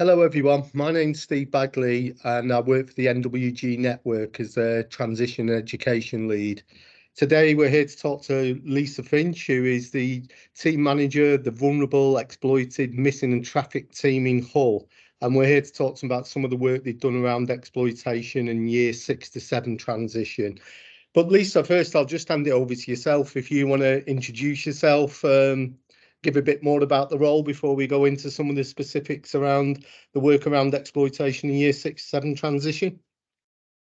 Hello everyone, my name's Steve Baguley and I work for the NWG network as a transition education lead. Today we're here to talk to Lisa Finch, who is the team manager of the vulnerable, exploited, missing and trafficked team in Hull. And we're here to talk to them about some of the work they've done around exploitation and year 6 to 7 transition. But Lisa, first I'll just hand it over to yourself if you want to introduce yourself, give a bit more about the role before we go into some of the specifics around the work around exploitation in year 6 to 7 transition.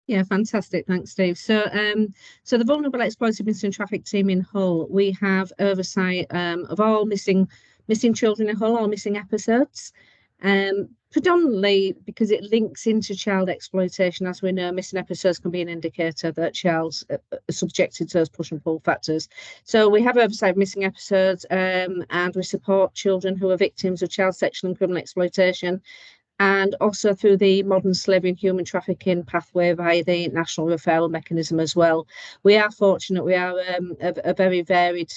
Yeah, fantastic. Thanks, Steve. So the vulnerable, exploited, missing and trafficked team in Hull, we have oversight of all missing children in Hull, all missing episodes. Predominantly because it links into child exploitation. As we know, missing episodes can be an indicator that child's subjected to those push and pull factors. So we have oversight of missing episodes, and we support children who are victims of child sexual and criminal exploitation, and also through the modern slavery and human trafficking pathway via the national referral mechanism as well. We are fortunate, we are a very varied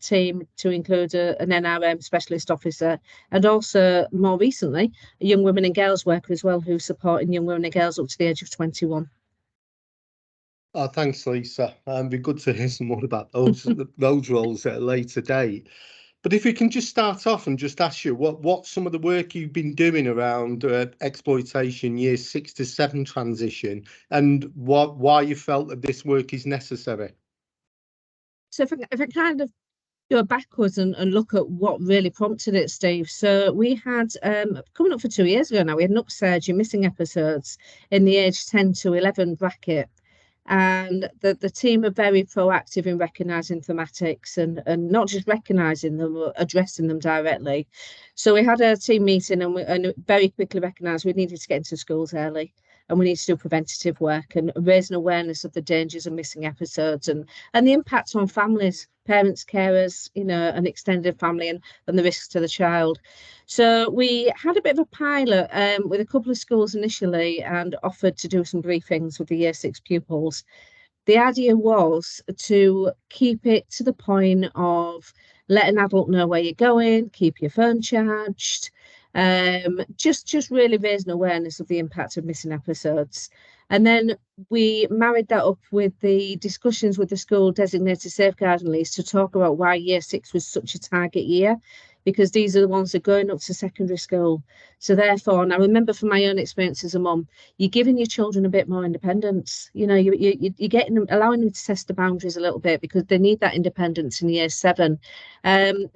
team to include an NRM specialist officer and also more recently a young women and girls worker as well, who's supporting young women and girls up to the age of 21. Thanks, Lisa. It'd be good to hear some more about those roles at a later date. But if we can just start off and just ask you what's some of the work you've been doing around exploitation year 6 to 7 transition and why you felt that this work is necessary. So if I kind of go backwards and look at what really prompted it, Steve. So we had, coming up for 2 years ago now, we had an upsurge in missing episodes in the age 10 to 11 bracket. And the team are very proactive in recognising thematics and not just recognising them, but addressing them directly. So we had a team meeting and very quickly recognised we needed to get into schools early and we need to do preventative work and raise an awareness of the dangers of missing episodes and the impact on families, parents, carers, an extended family and the risks to the child. So we had a bit of a pilot with a couple of schools initially and offered to do some briefings with the year 6 pupils. The idea was to keep it to the point of let an adult know where you're going, keep your phone charged, just really raising awareness of the impact of missing episodes. And then we married that up with the discussions with the school designated safeguarding leads to talk about why year 6 was such a target year, because these are the ones that are going up to secondary school. So therefore, and I remember from my own experience as a mum, you're giving your children a bit more independence. You're getting them, allowing them to test the boundaries a little bit because they need that independence in year 7.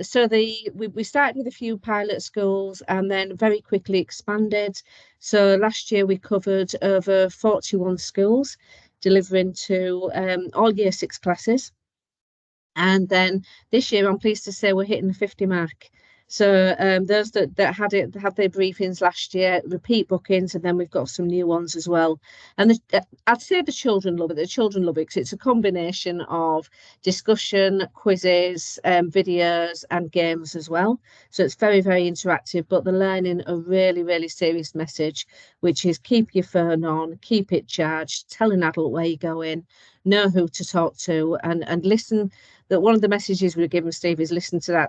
So we started with a few pilot schools and then very quickly expanded. So last year we covered over 41 schools, delivering to all year 6 classes. And then this year, I'm pleased to say we're hitting the 50 mark. So those that had their briefings last year, repeat bookings, and then we've got some new ones as well. And I'd say the children love it. The children love it because it's a combination of discussion, quizzes, videos, and games as well. So it's very, very interactive. But they're learning a really, really serious message, which is keep your phone on, keep it charged, tell an adult where you're going, know who to talk to, and listen. That one of the messages we're giving, Steve, is listen to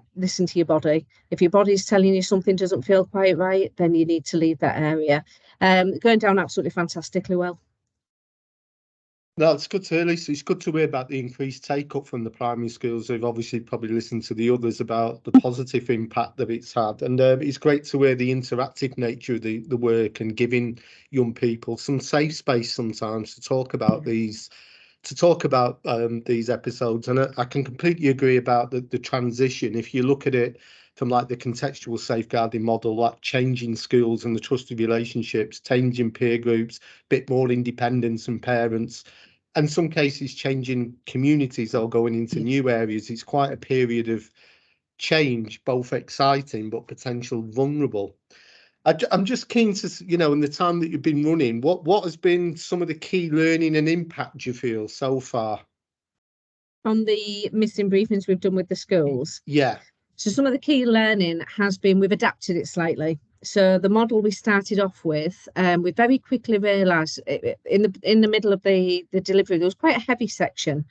your body. If your body's telling you something doesn't feel quite right, then you need to leave that area. Going down absolutely fantastically well. That's good to hear, Lisa. It's good to hear about the increased take-up from the primary schools. They've obviously probably listened to the others about the positive impact that it's had. And it's great to hear the interactive nature of the work and giving young people some safe space sometimes to talk about these episodes. And I can completely agree about the transition. If you look at it from like the contextual safeguarding model, like changing schools and the trusted relationships, changing peer groups, bit more independence and parents, and some cases changing communities or going into new areas. It's quite a period of change, both exciting but potential vulnerable. I'm just keen to, in the time that you've been running, what has been some of the key learning and impact you feel so far? On the missing briefings we've done with the schools? Yeah. So some of the key learning has been we've adapted it slightly. So the model we started off with, we very quickly realised in the middle of the delivery, there was quite a heavy section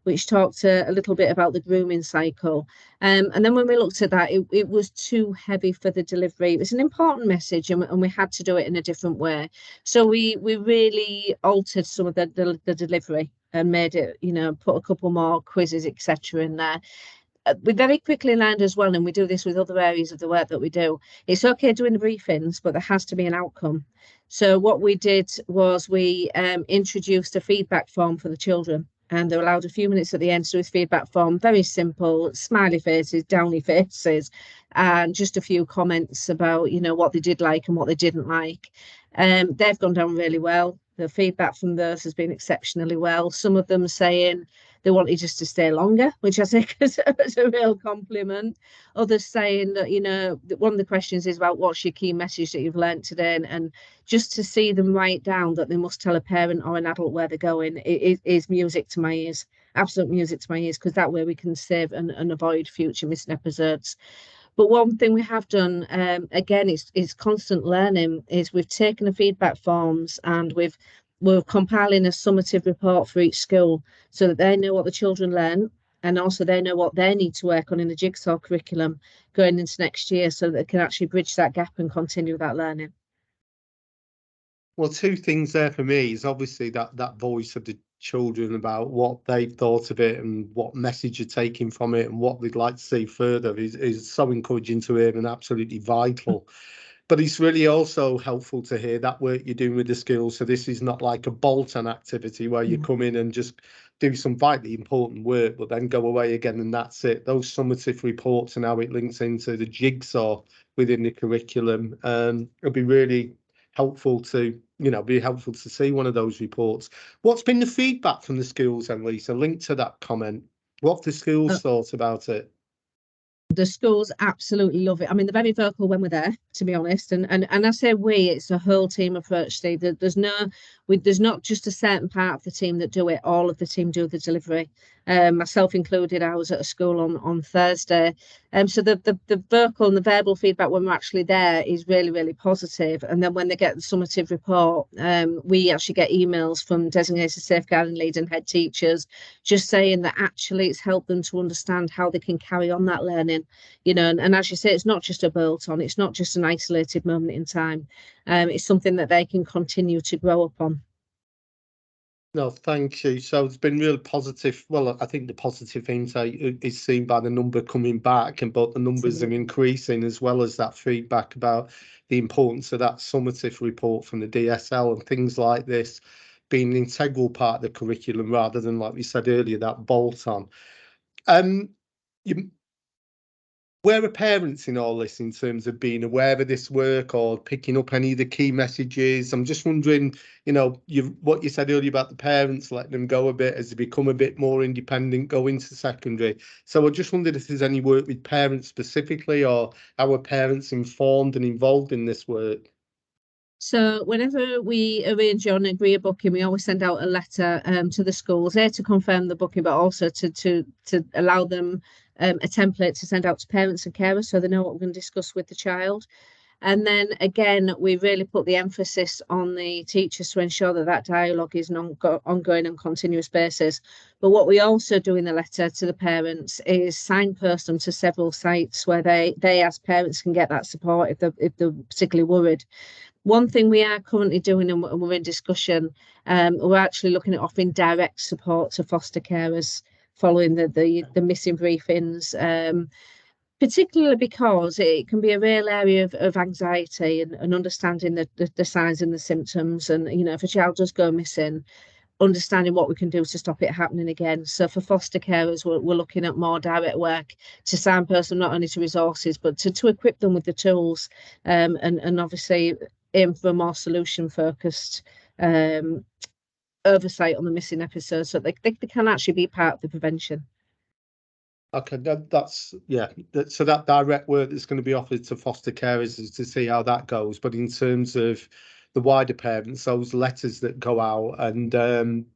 which talked a little bit about the grooming cycle. And then when we looked at that, it was too heavy for the delivery. It was an important message, and we had to do it in a different way. So we really altered some of the delivery and made it, put a couple more quizzes, etc. in there. We very quickly learned as well, and we do this with other areas of the work that we do, it's okay doing the briefings, but there has to be an outcome. So what we did was we introduced a feedback form for the children, and they're allowed a few minutes at the end to do this feedback form. Very simple, smiley faces, downy faces, and just a few comments about, what they did like and what they didn't like. They've gone down really well. The feedback from those has been exceptionally well. Some of them saying they wanted just to stay longer, which I think is a real compliment. Others saying that, one of the questions is about what's your key message that you've learned today, and just to see them write down that they must tell a parent or an adult where they're going, it is music to my ears, absolute music to my ears, because that way we can save and avoid future missing episodes. But one thing we have done, again, it's constant learning, is we've taken the feedback forms and we're compiling a summative report for each school so that they know what the children learn, and also they know what they need to work on in the jigsaw curriculum going into next year, so that they can actually bridge that gap and continue that learning. Well, two things there for me is obviously that voice of the children about what they've thought of it and what message you're taking from it and what they'd like to see further is so encouraging to hear and absolutely vital. But it's really also helpful to hear that work you're doing with the schools. So this is not like a bolt-on activity where you come in and just do some vitally important work, but then go away again and that's it. Those summative reports and how it links into the jigsaw within the curriculum, it'll be really helpful to see one of those reports. What's been the feedback from the schools then, Lisa? Linked to that comment, what have the schools thought about it? The schools absolutely love it. I mean, they're very vocal when we're there, to be honest. And I say we, it's a whole team approach, Steve. There's not just a certain part of the team that do it. All of the team do the delivery. Myself included. I was at a school on Thursday. So the vocal and the verbal feedback when we're actually there is really, really positive. And then when they get the summative report, we actually get emails from designated safeguarding lead and head teachers just saying that actually it's helped them to understand how they can carry on that learning. And as you say, it's not just a bolt on, it's not just an isolated moment in time. It's something that they can continue to grow upon. No, thank you. So it's been real positive. Well, I think the positive intake is seen by the number coming back, but the numbers are increasing, as well as that feedback about the importance of that summative report from the DSL and things like this being an integral part of the curriculum rather than, like we said earlier, that bolt on. Where are parents in all this in terms of being aware of this work or picking up any of the key messages? I'm just wondering, what you said earlier about the parents letting them go a bit as they become a bit more independent, go into secondary. So I just wondered if there's any work with parents specifically, or how are parents informed and involved in this work? So whenever we arrange or agree a booking, we always send out a letter to the schools there to confirm the booking, but also to allow them a template to send out to parents and carers so they know what we're going to discuss with the child. And then again, we really put the emphasis on the teachers to ensure that dialogue is an ongoing and continuous basis. But what we also do in the letter to the parents is signpost them to several sites where they as parents can get that support if they're particularly worried. One thing we are currently doing, and we're in discussion, we're actually looking at offering direct support to foster carers following the missing briefings, particularly because it can be a real area of anxiety and understanding the signs and the symptoms. And, if a child does go missing, understanding what we can do to stop it happening again. So for foster carers, we're looking at more direct work to signpost them not only to resources, but to equip them with the tools, and obviously aim for a more solution-focused oversight on the missing episodes so they can actually be part of the prevention. Okay, so that direct work that's going to be offered to foster carers is to see how that goes. But in terms of the wider parents, those letters that go out, and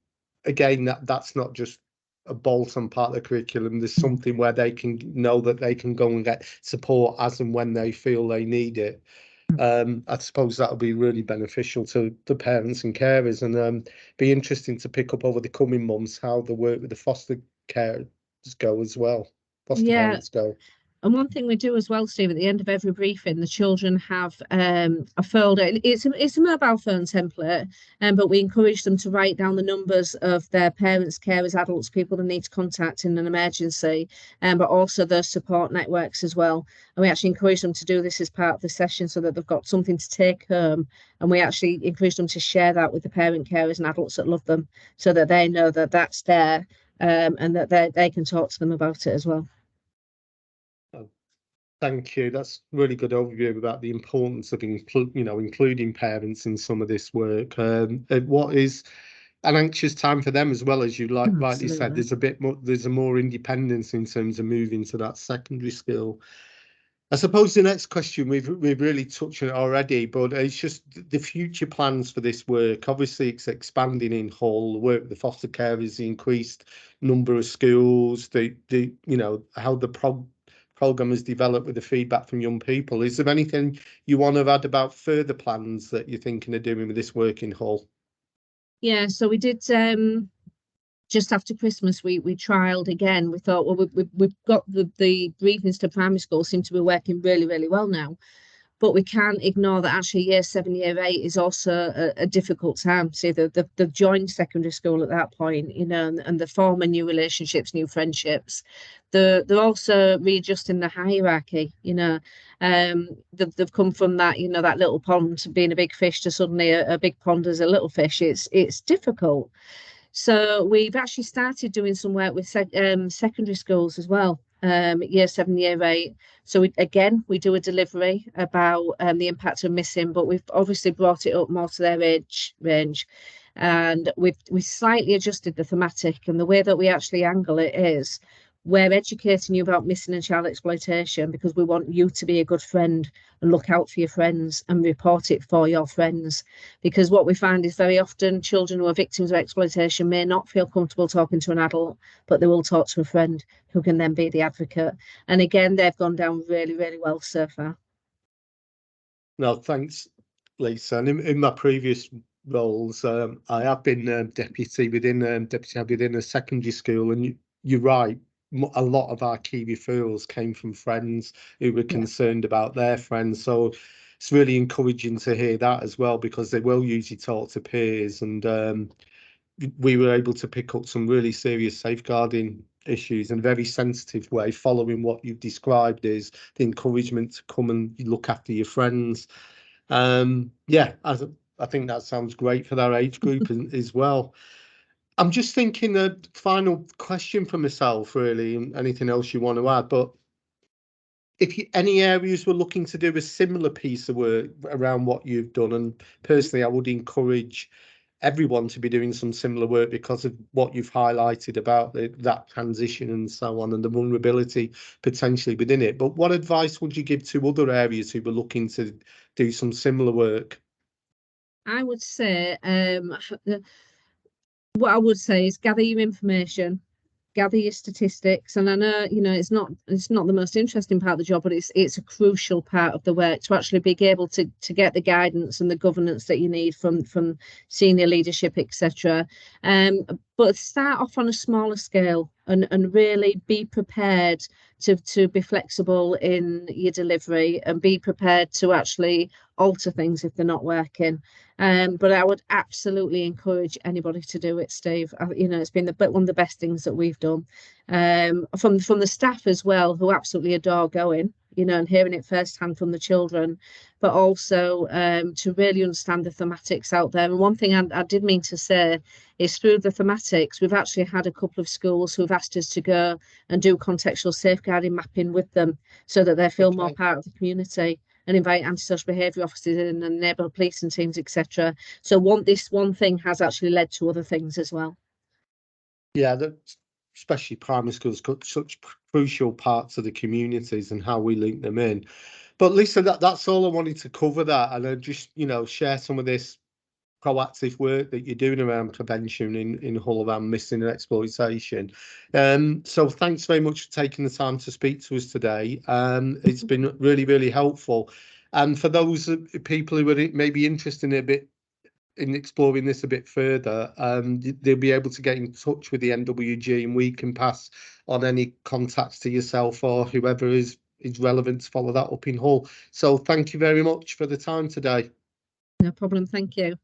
again, that's not just a bolt-on part of the curriculum. There's something where they can know that they can go and get support as and when they feel they need it. I suppose that'll be really beneficial to the parents and carers, and be interesting to pick up over the coming months how the work with the foster carers go as well, foster Yeah. parents go. And one thing we do as well, Steve, at the end of every briefing, the children have a folder. It's a mobile phone template, but we encourage them to write down the numbers of their parents, carers, adults, people they need to contact in an emergency, but also their support networks as well. And we actually encourage them to do this as part of the session so that they've got something to take home. And we actually encourage them to share that with the parent, carers, and adults that love them, so that they know that that's there, and that they can talk to them about it as well. Thank you. That's a really good overview about the importance of including parents in some of this work. What is an anxious time for them as well, as you rightly said. There's a more independence in terms of moving to that secondary school. I suppose the next question we've really touched on it already, but it's just the future plans for this work. Obviously, it's expanding in Hull. The work with the foster carers, the increased number of schools, how the programme has developed with the feedback from young people. Is there anything you want to add about further plans that you're thinking of doing with this work in Hull? Yeah, so we did just after Christmas, we trialled again. We thought, well, we've got the briefings to primary school seem to be working really, really well now. But we can't ignore that actually year 7, year 8 is also a difficult time. See, they've joined secondary school at that point, and they're forming new relationships, new friendships. They're also readjusting the hierarchy, they've come from that, that little pond being a big fish to suddenly a big pond as a little fish. It's difficult. So we've actually started doing some work with secondary schools as well, year 7, year 8. So we do a delivery about the impact of missing, but we've obviously brought it up more to their age range, and we slightly adjusted the thematic, and the way that we actually angle it is we're educating you about missing and child exploitation because we want you to be a good friend and look out for your friends and report it for your friends. Because what we find is very often children who are victims of exploitation may not feel comfortable talking to an adult, but they will talk to a friend who can then be the advocate. And again, they've gone down really, really well so far. No, thanks, Lisa. And in my previous roles, I have been deputy within a secondary school, and you're right. A lot of our key referrals came from friends who were concerned about their friends. So it's really encouraging to hear that as well, because they will usually talk to peers, and we were able to pick up some really serious safeguarding issues in a very sensitive way, following what you've described as the encouragement to come and look after your friends. Yeah, I think that sounds great for that age group as well. I'm just thinking a final question for myself, really, and anything else you want to add. But if any areas were looking to do a similar piece of work around what you've done, and personally, I would encourage everyone to be doing some similar work because of what you've highlighted about that transition and so on, and the vulnerability potentially within it. But what advice would you give to other areas who were looking to do some similar work? I would say, what I would say is gather your information, gather your statistics. And I know, it's not the most interesting part of the job, but it's a crucial part of the work to actually be able to get the guidance and the governance that you need from senior leadership, etc. But start off on a smaller scale and really be prepared to be flexible in your delivery and be prepared to actually alter things if they're not working. But I would absolutely encourage anybody to do it, Steve. It's been one of the best things that we've done. From the staff as well, who absolutely adore going, and hearing it firsthand from the children, but also to really understand the thematics out there. And one thing I did mean to say is through the thematics, we've actually had a couple of schools who've asked us to go and do contextual safeguarding mapping with them so that they feel more part of the community, and invite antisocial behaviour officers in and neighbourhood policing teams, etc. So this one thing has actually led to other things as well. Yeah, especially primary schools got such crucial parts of the communities and how we link them in. But Lisa, that's all I wanted to cover that, and I just share some of this proactive work that you're doing around prevention in Hull around missing and exploitation. So thanks very much for taking the time to speak to us today. It's been really, really helpful. And for those people who are maybe interested in a bit in exploring this a bit further, they'll be able to get in touch with the NWG, and we can pass on any contacts to yourself or whoever is relevant to follow that up in Hull. So thank you very much for the time today. No problem. Thank you.